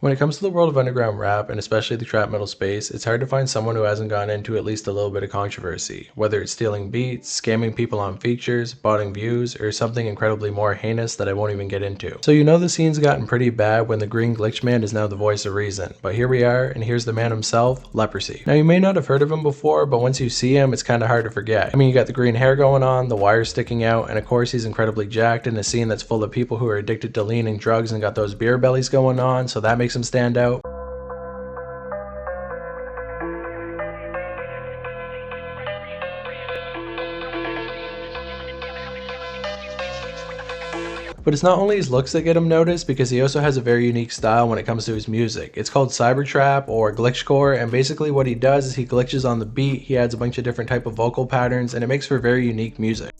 When it comes to the world of underground rap, and especially the trap metal space, it's hard to find someone who hasn't gone into at least a little bit of controversy. Whether it's stealing beats, scamming people on features, botting views, or something incredibly more heinous that I won't even get into. So you know the scene's gotten pretty bad when the green glitch man is now the voice of reason. But here we are, and here's the man himself, Leprosy. Now you may not have heard of him before, but once you see him, it's kinda hard to forget. I mean, you got the green hair going on, the wires sticking out, and of course he's incredibly jacked in a scene that's full of people who are addicted to lean and drugs and got those beer bellies going on, so that makes him stand out. But it's not only his looks that get him noticed, because he also has a very unique style when it comes to his music. It's called cybertrap or glitchcore, and basically what he does is he glitches on the beat, he adds a bunch of different type of vocal patterns, and it makes for very unique music.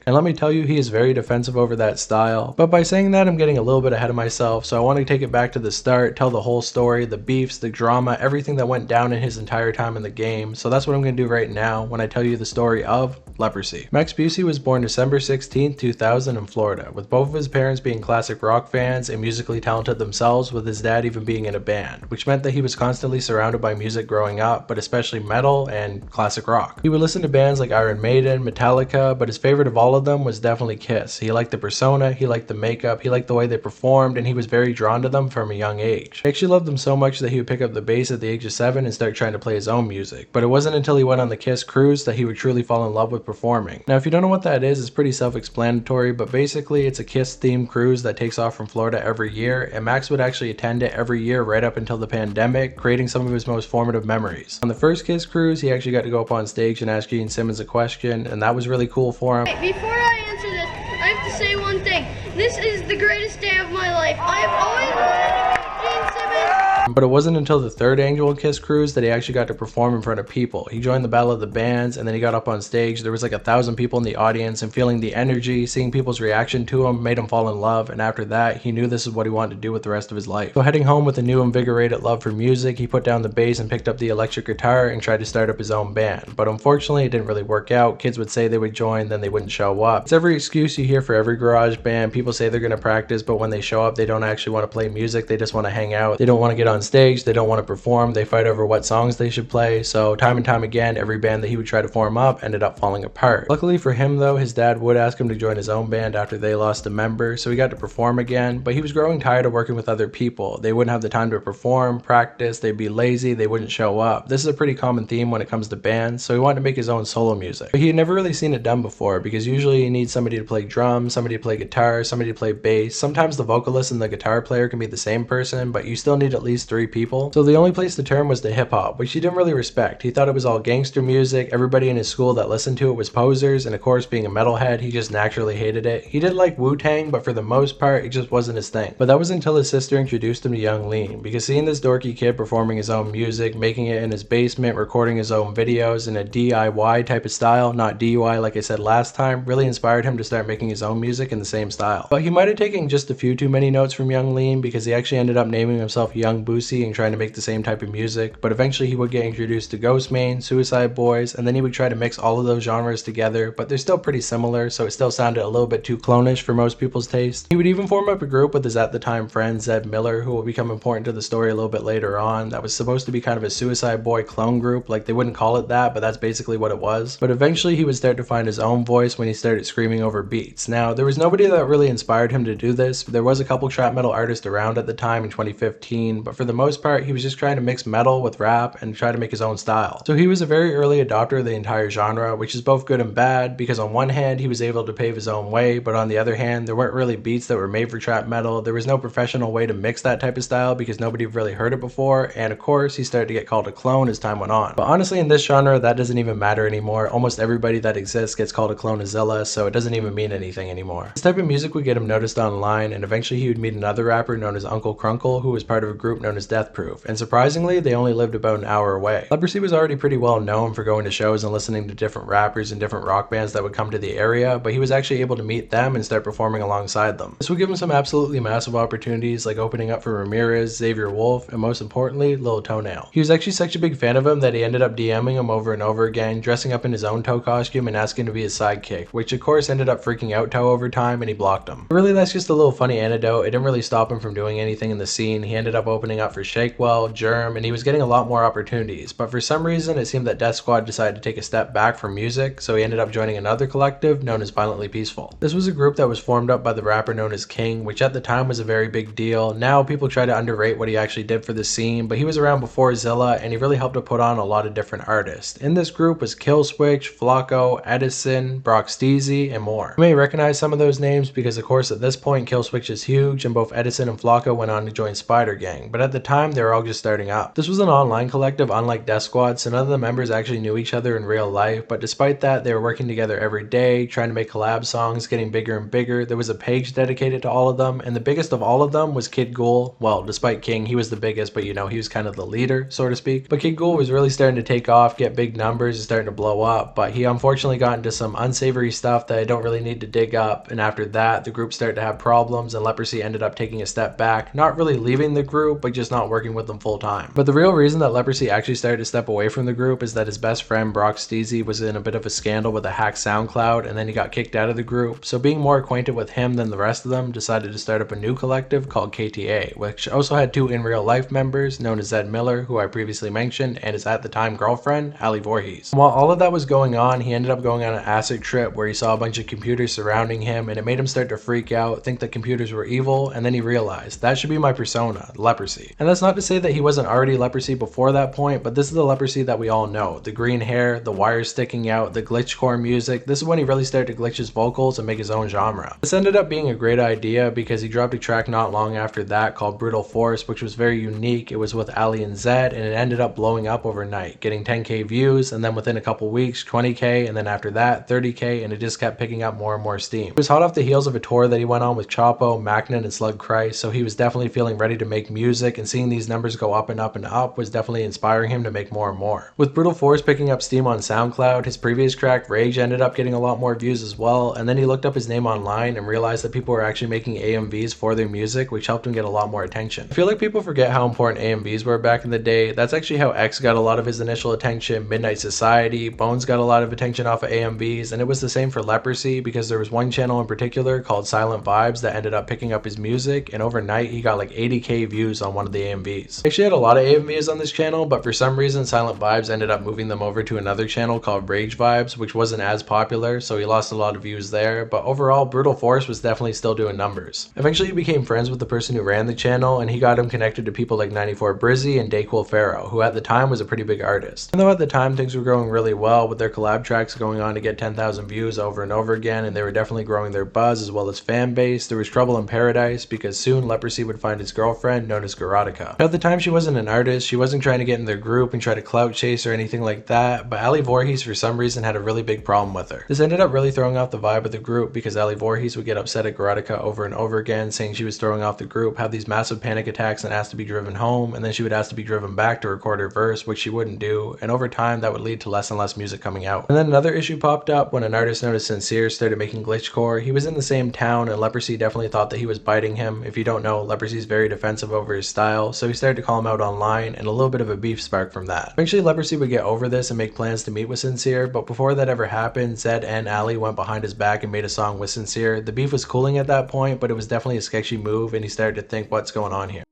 And let me tell you, he is very defensive over that style. But by saying that, I'm getting a little bit ahead of myself, so I want to take it back to the start, tell the whole story, the beefs, the drama, everything that went down in his entire time in the game. So that's what I'm going to do right now when I tell you the story of Leprosy. Max Busey was born December 16, 2000 in Florida, with both of his parents being classic rock fans and musically talented themselves, with his dad even being in a band, which meant that he was constantly surrounded by music growing up, but especially metal and classic rock. He would listen to bands like Iron Maiden, Metallica, but his favorite of all of them was definitely Kiss. He liked the persona, he liked the makeup, he liked the way they performed, and he was very drawn to them from a young age. He actually loved them so much that he would pick up the bass at the age of 7 and start trying to play his own music. But it wasn't until he went on the Kiss cruise that he would truly fall in love with performing. Now if you don't know what that is, it's pretty self-explanatory, but basically it's a Kiss themed cruise that takes off from Florida every year, and Max would actually attend it every year right up until the pandemic, creating some of his most formative memories. On the first Kiss cruise, he actually got to go up on stage and ask Gene Simmons a question, and that was really cool for him. Before I answer this, I have to say one thing. This is the greatest day of my life. I have always wanted to meet Gene Simmons. But it wasn't until the third annual Kiss cruise that he actually got to perform in front of people. He joined the Battle of the Bands, and then he got up on stage. There was like 1,000 people in the audience, and feeling the energy, seeing people's reaction to him made him fall in love, and after that, he knew this is what he wanted to do with the rest of his life. So heading home with a new invigorated love for music, he put down the bass and picked up the electric guitar and tried to start up his own band. But unfortunately, it didn't really work out. Kids would say they would join, then they wouldn't show up. It's every excuse you hear for every garage band. People say they're going to practice, but when they show up, they don't actually want to play music. They just want to hang out. They don't want to get on stage. They don't want to perform. They fight over what songs they should play. So time and time again, every band that he would try to form up ended up falling apart. Luckily for him though, his dad would ask him to join his own band after they lost a member, so he got to perform again, but he was growing tired of working with other people. They wouldn't have the time to perform, practice, they'd be lazy, they wouldn't show up. This is a pretty common theme when it comes to bands, so he wanted to make his own solo music. But he had never really seen it done before, because usually you need somebody to play drums, somebody to play guitar, somebody to play bass. Sometimes the vocalist and the guitar player can be the same person, but you still need at least 3 people. So the only place to turn was to hip hop, which he didn't really respect. He thought it was all gangster music. Everybody in his school that listened to it was posers, and of course being a metalhead, he just naturally hated it. He did like Wu-Tang, but for the most part, it just wasn't his thing. But that was until his sister introduced him to Young Lean, because seeing this dorky kid performing his own music, making it in his basement, recording his own videos in a DIY type of style, not DUI like I said last time, really inspired him to start making his own music in the same style. But he might have taken just a few too many notes from Young Lean, because he actually ended up naming himself Young Boosie and trying to make the same type of music. But eventually he would get introduced to Ghostmane, Suicide Boys, and then he would try to mix all of those genres together, but they're still pretty similar, so it still sounded a little bit too clonish for most people's taste. He would even form up a group with his at the time friend Zed Miller, who will become important to the story a little bit later on. That was supposed to be kind of a Suicide Boy clone group. Like, they wouldn't call it that, but that's basically what it was. But eventually he would start to find his own voice when he started screaming over beats. Now, there was nobody that really inspired him to do this. There was a couple trap metal artists around at the time in 2015, but for the most part he was just trying to mix metal with rap and try to make his own style. So he was a very early adopter of the entire genre, which is both good and bad, because on one hand he was able to pave his own way, but on the other hand there weren't really beats that were made for trap metal. There was no professional way to mix that type of style because nobody really heard it before, and of course he started to get called a clone as time went on. But honestly, in this genre that doesn't even matter anymore. Almost everybody that exists gets called a clonezilla, so it doesn't even mean anything anymore. This type of music would get him noticed online, and eventually he would meet another rapper known as Uncle Crunkle, who was part of a group known known as Death Proof, and surprisingly, they only lived about an hour away. Leprosy was already pretty well known for going to shows and listening to different rappers and different rock bands that would come to the area, but he was actually able to meet them and start performing alongside them. This would give him some absolutely massive opportunities, like opening up for Ramirez, Xavier Wolf, and most importantly, Lil Toenail. He was actually such a big fan of him that he ended up DMing him over and over again, dressing up in his own Toe costume and asking to be his sidekick, which of course ended up freaking out Toe over time, and he blocked him. But really, that's just a little funny anecdote. It didn't really stop him from doing anything in the scene. He ended up opening up for Shakewell, Germ, and he was getting a lot more opportunities, but for some reason it seemed that Death Squad decided to take a step back from music, so he ended up joining another collective known as Violently Peaceful. This was a group that was formed up by the rapper known as King, which at the time was a very big deal. Now people try to underrate what he actually did for the scene, but he was around before Zilla, and he really helped to put on a lot of different artists. In this group was Killswitch, Flacco, Edison, Brock Steezy, and more. You may recognize some of those names because of course at this point Killswitch is huge, and both Edison and Flacco went on to join Spider Gang, but at the time they were all just starting up. This was an online collective unlike Death Squad, so none of the members actually knew each other in real life, but despite that they were working together every day, trying to make collab songs, getting bigger and bigger. There was a page dedicated to all of them, and the biggest of all of them was Kid Ghoul. Well, despite King, he was the biggest, but you know, he was kind of the leader, so to speak. But Kid Ghoul was really starting to take off, get big numbers, and starting to blow up, but he unfortunately got into some unsavory stuff that I don't really need to dig up, and after that the group started to have problems, and Leprosy ended up taking a step back, not really leaving the group, but just not working with them full time. But the real reason that Leprosy actually started to step away from the group is that his best friend Brock Steezy was in a bit of a scandal with a hacked SoundCloud, and then he got kicked out of the group, so being more acquainted with him than the rest of them, decided to start up a new collective called KTA, which also had two in real life members known as Zed Miller, who I previously mentioned, and his at the time girlfriend, Ali Voorhees. And while all of that was going on, he ended up going on an acid trip where he saw a bunch of computers surrounding him, and it made him start to freak out, think that computers were evil, and then he realized, that should be my persona, Leprosy. And that's not to say that he wasn't already Leprosy before that point, but this is the Leprosy that we all know. The green hair, the wires sticking out, the glitchcore music. This is when he really started to glitch his vocals and make his own genre. This ended up being a great idea because he dropped a track not long after that called Brutal Force, which was very unique. It was with Ali and Zed, and it ended up blowing up overnight, getting 10k views, and then within a couple weeks 20k, and then after that 30k, and it just kept picking up more and more steam. It was hot off the heels of a tour that he went on with Chapo, Macnan, and Slug Christ, so he was definitely feeling ready to make music, and seeing these numbers go up and up and up was definitely inspiring him to make more and more. With Brutal Force picking up steam on SoundCloud, his previous track Rage ended up getting a lot more views as well, and then he looked up his name online and realized that people were actually making AMVs for their music, which helped him get a lot more attention. I feel like people forget how important AMVs were back in the day. That's actually how X got a lot of his initial attention, Midnight Society, Bones got a lot of attention off of AMVs, and it was the same for Leprosy because there was one channel in particular called Silent Vibes that ended up picking up his music, and overnight he got like 80k views on one of the AMVs. He actually had a lot of AMVs on this channel, but for some reason Silent Vibes ended up moving them over to another channel called Rage Vibes, which wasn't as popular, so he lost a lot of views there, but overall Brutal Force was definitely still doing numbers. Eventually he became friends with the person who ran the channel, and he got him connected to people like 94 Brizzy and Dayquil Pharaoh, who at the time was a pretty big artist. Even though at the time things were going really well, with their collab tracks going on to get 10,000 views over and over again, and they were definitely growing their buzz as well as fan base, there was trouble in paradise because soon Leprosy would find his girlfriend known as Garotica. At the time she wasn't an artist, she wasn't trying to get in their group and try to clout chase or anything like that, but Ali Voorhees for some reason had a really big problem with her. This ended up really throwing off the vibe of the group because Ali Voorhees would get upset at Garotica over and over again, saying she was throwing off the group, have these massive panic attacks and ask to be driven home, and then she would ask to be driven back to record her verse, which she wouldn't do, and over time that would lead to less and less music coming out. And then another issue popped up when an artist known as Sincere started making glitchcore. He was in the same town, and Leprosy definitely thought that he was biting him. If you don't know, Leprosy's very defensive over his style, so he started to call him out online, and a little bit of a beef sparked from that. Eventually Leprosy would get over this and make plans to meet with Sincere, but before that ever happened, Zed and Ali went behind his back and made a song with Sincere. The beef was cooling at that point, but it was definitely a sketchy move, and he started to think, what's going on here?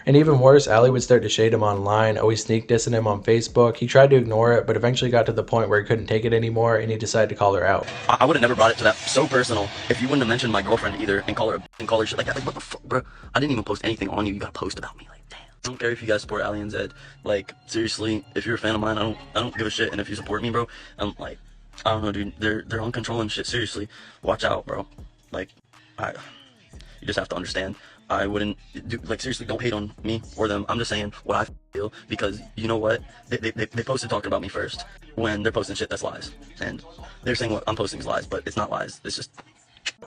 And even worse, Ali would start to shade him online, always sneak dissing him on Facebook. He tried to ignore it, but eventually got to the point where he couldn't take it anymore, and he decided to call her out. I would have never brought it to that so personal if you wouldn't have mentioned my girlfriend either and call her shit like that. Like, what the fuck, bro? I didn't even post anything on you. You gotta post about me. Like, damn. I don't care if you guys support Ali and Zed. Like, seriously, if you're a fan of mine, I don't give a shit. And if you support me, bro, I'm like, I don't know, dude. They're uncontrolling shit. Seriously, watch out, bro. Like, you just have to understand. I wouldn't do, like, seriously, don't hate on me or them. I'm just saying what I feel, because you know what? They posted talking about me first when they're posting shit that's lies. And they're saying what I'm posting is lies, but it's not lies. It's just...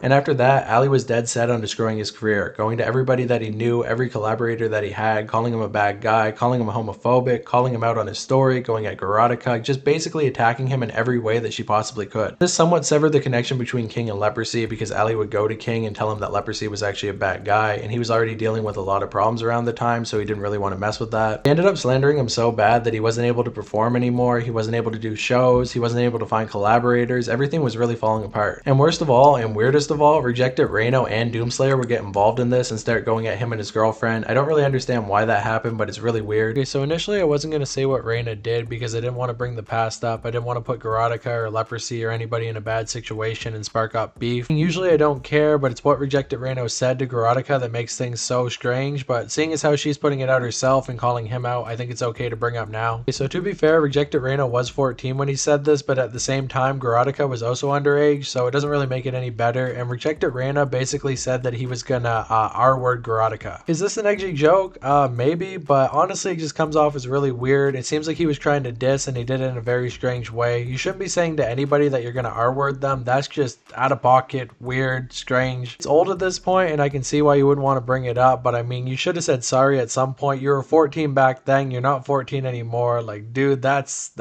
And after that, Ali was dead set on destroying his career, going to everybody that he knew, every collaborator that he had, calling him a bad guy, calling him homophobic, calling him out on his story, going at Garotica, just basically attacking him in every way that she possibly could. This somewhat severed the connection between King and Leprosy because Ali would go to King and tell him that Leprosy was actually a bad guy, and he was already dealing with a lot of problems around the time, so he didn't really want to mess with that. They ended up slandering him so bad that he wasn't able to perform anymore, he wasn't able to do shows, he wasn't able to find collaborators, everything was really falling apart. And worst of all, and weirdest of all, Rejected Reno and Doomslayer would get involved in this and start going at him and his girlfriend. I don't really understand why that happened, but it's really weird. Okay, so initially I wasn't going to say what Reina did because I didn't want to bring the past up. I didn't want to put Garotica or Leprosy or anybody in a bad situation and spark up beef. And usually I don't care, but it's what Rejected Reno said to Garotica that makes things so strange. But seeing as how she's putting it out herself and calling him out, I think it's okay to bring up now. Okay, so to be fair, Rejected Reno was 14 when he said this, but at the same time, Garotica was also underage, so it doesn't really make it any better. And Rejected Reno basically said that he was gonna R-word Garotica. Is this an edgy joke? Maybe, but honestly it just comes off as really weird. It seems like he was trying to diss and he did it in a very strange way. You shouldn't be saying to anybody that you're gonna R-word them. That's just out of pocket, weird, strange. It's old at this point and I can see why you wouldn't want to bring it up, but I mean, you should have said sorry at some point. You were 14 back then, you're not 14 anymore. Like, dude, that's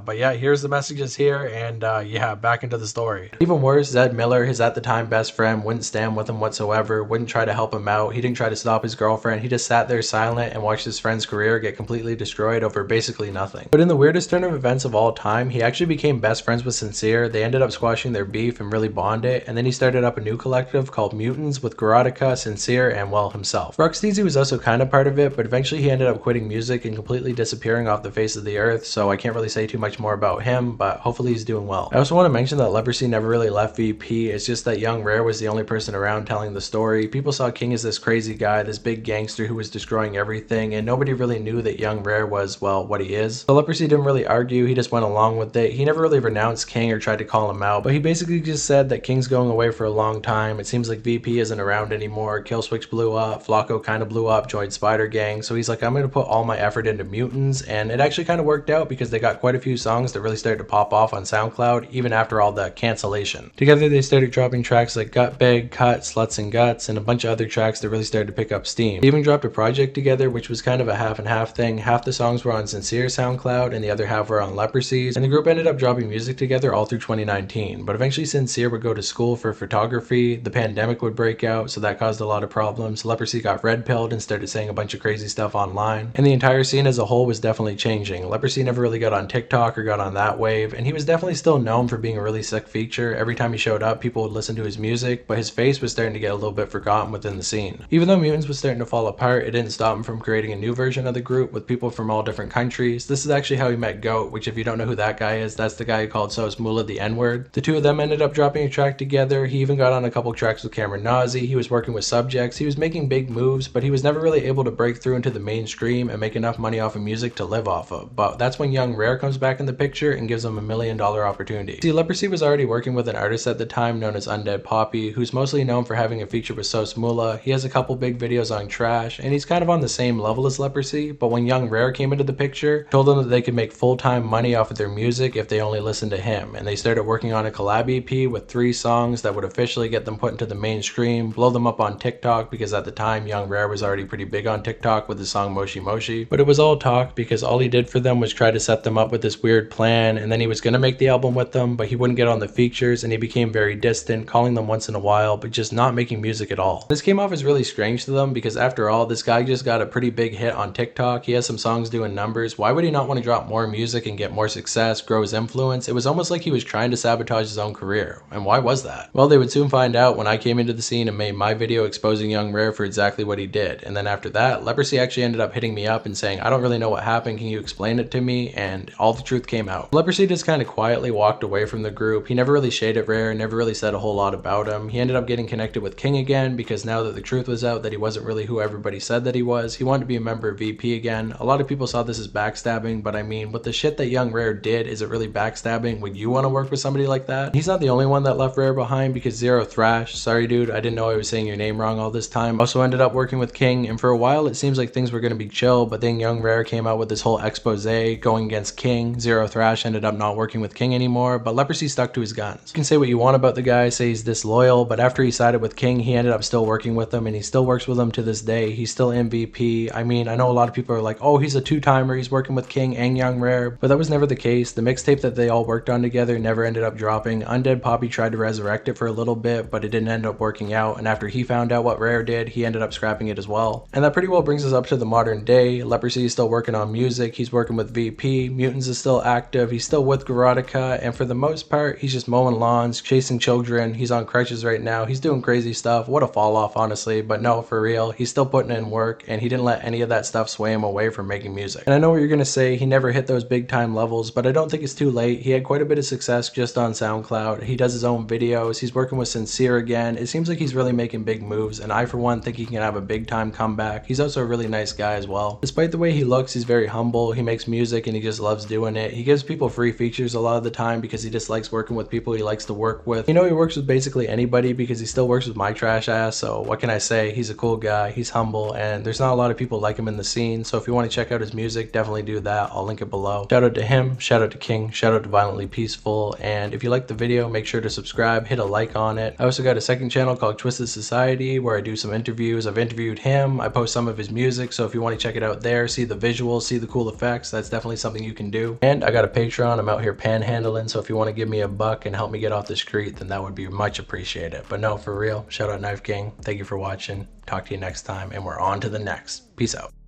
but yeah, here's the messages here, and yeah, back into the story. Even worse, Zed Miller, his at the time best friend, wouldn't stand with him whatsoever, wouldn't try to help him out, he didn't try to stop his girlfriend, he just sat there silent and watched his friend's career get completely destroyed over basically nothing. But in the weirdest turn of events of all time, he actually became best friends with Sincere, they ended up squashing their beef and really bonded, and then he started up a new collective called Mutantz with Garotica, Sincere, and well, himself. Rocksteezy was also kind of part of it, but eventually he ended up quitting music and completely disappearing off the face of the earth, so I can't really say too much more about him, but hopefully he's doing well. I also want to mention that Leprosy never really left VP, it's just that Young Rare was the only person around telling the story. People saw King as this crazy guy, this big gangster who was destroying everything, and nobody really knew that Young Rare was, well, what he is. So Leprosy didn't really argue, he just went along with it. He never really renounced King or tried to call him out, but he basically just said that King's going away for a long time, it seems like VP isn't around anymore, Killswitch blew up, Flacco kind of blew up, joined Spider Gang, so he's like, I'm going to put all my effort into Mutantz, and it actually kind of worked out because they got quite a few songs that really started to pop off on SoundCloud even after all the cancellation. Together they started dropping tracks like Gut Big, Cut, Sluts and Guts, and a bunch of other tracks that really started to pick up steam. They even dropped a project together which was kind of a half and half thing. Half the songs were on Sincere SoundCloud and the other half were on Leprosy's, and the group ended up dropping music together all through 2019. But eventually Sincere would go to school for photography, the pandemic would break out, so that caused a lot of problems. Leprosy got red pilled and started saying a bunch of crazy stuff online, and the entire scene as a whole was definitely changing. Leprosy never really got on TikTok or got on that wave, and he was definitely still known for being a really sick feature. Every time he showed up, people would listen to his music, but his face was starting to get a little bit forgotten within the scene. Even though Mutantz was starting to fall apart, it didn't stop him from creating a new version of the group with people from all different countries. This is actually how he met Goat, which if you don't know who that guy is, that's the guy who called Sos Mula the N-word. The two of them ended up dropping a track together. He even got on a couple tracks with Cameron Nazi. He was working with Subjects. He was making big moves, but he was never really able to break through into the mainstream and make enough money off of music to live off of. But that's when Young Rare comes back in the picture and gives him $1 million opportunity. See, Leprosy was already working with an artist at the time known as Undead Poppy, who's mostly known for having a feature with Sos Mula. He has a couple big videos on Trash, and he's kind of on the same level as Leprosy, but when Young Rare came into the picture, told them that they could make full-time money off of their music if they only listened to him, and they started working on a collab EP with 3 songs that would officially get them put into the mainstream, blow them up on TikTok, because at the time Young Rare was already pretty big on TikTok with his song Moshi Moshi, but it was all talk because all he did for them was try to set them up with this weird plan, and then he was going to make the album with them, but he wouldn't get on the features, and he became very distant, calling them once in a while, but just not making music at all. This came off as really strange to them because after all, this guy just got a pretty big hit on TikTok, he has some songs doing numbers, why would he not want to drop more music and get more success, grow his influence? It was almost like he was trying to sabotage his own career, and why was that? Well, they would soon find out when I came into the scene and made my video exposing Young Rare for exactly what he did, and then after that, Leprosy actually ended up hitting me up and saying, I don't really know what happened, can you explain it to me? And all the truth came out. Leprosy just kind of quietly walked away from the group. He never really shaded Rare, never really said a whole lot about him. He ended up getting connected with King again because now that the truth was out that he wasn't really who everybody said that he was, he wanted to be a member of VP again. A lot of people saw this as backstabbing, but I mean, with the shit that Young Rare did, is it really backstabbing? Would you want to work with somebody like that? He's not the only one that left Rare behind because Zero Thrash, sorry dude, I didn't know I was saying your name wrong all this time, also ended up working with King, and for a while it seems like things were going to be chill, but then Young Rare came out with this whole expose going against King, King. Zero Thrash ended up not working with King anymore, but Leprosy stuck to his guns. You can say what you want about the guy, say he's disloyal, but after he sided with King, he ended up still working with him, and he still works with him to this day. He's still MVP. I mean, I know a lot of people are like, oh, he's a two-timer, he's working with King and Young Rare, but that was never the case. The mixtape that they all worked on together never ended up dropping. Undead Poppy tried to resurrect it for a little bit, but it didn't end up working out, and after he found out what Rare did, he ended up scrapping it as well. And that pretty well brings us up to the modern day. Leprosy is still working on music, he's working with VP, Mutantz is still active, he's still with Garotica, and for the most part, he's just mowing lawns, chasing children, he's on crutches right now, he's doing crazy stuff. What a fall off, honestly, but no, for real, he's still putting in work, and he didn't let any of that stuff sway him away from making music. And I know what you're gonna say, he never hit those big time levels, but I don't think it's too late. He had quite a bit of success just on SoundCloud, he does his own videos, he's working with Sincere again. It seems like he's really making big moves, and I for one think he can have a big time comeback. He's also a really nice guy as well. Despite the way he looks, he's very humble, he makes music and he just loves doing it. He gives people free features a lot of the time because he just likes working with people he likes to work with. You know, he works with basically anybody because he still works with my trash ass, so what can I say? He's a cool guy, he's humble, and there's not a lot of people like him in the scene, so if you want to check out his music, definitely do that. I'll link it below. Shout out to him, shout out to King, shout out to Violently Peaceful, and if you like the video, make sure to subscribe, hit a like on it. I also got a second channel called Twisted Society where I do some interviews. I've interviewed him, I post some of his music, so if you want to check it out there, see the visuals, see the cool effects, that's definitely something you can do. And I got a Patreon, I'm out here panhandling, so if you want to give me a buck and help me get off the street, then that would be much appreciated. But no, for real, shout out Knife King, thank you for watching, talk to you next time, and we're on to the next. Peace out.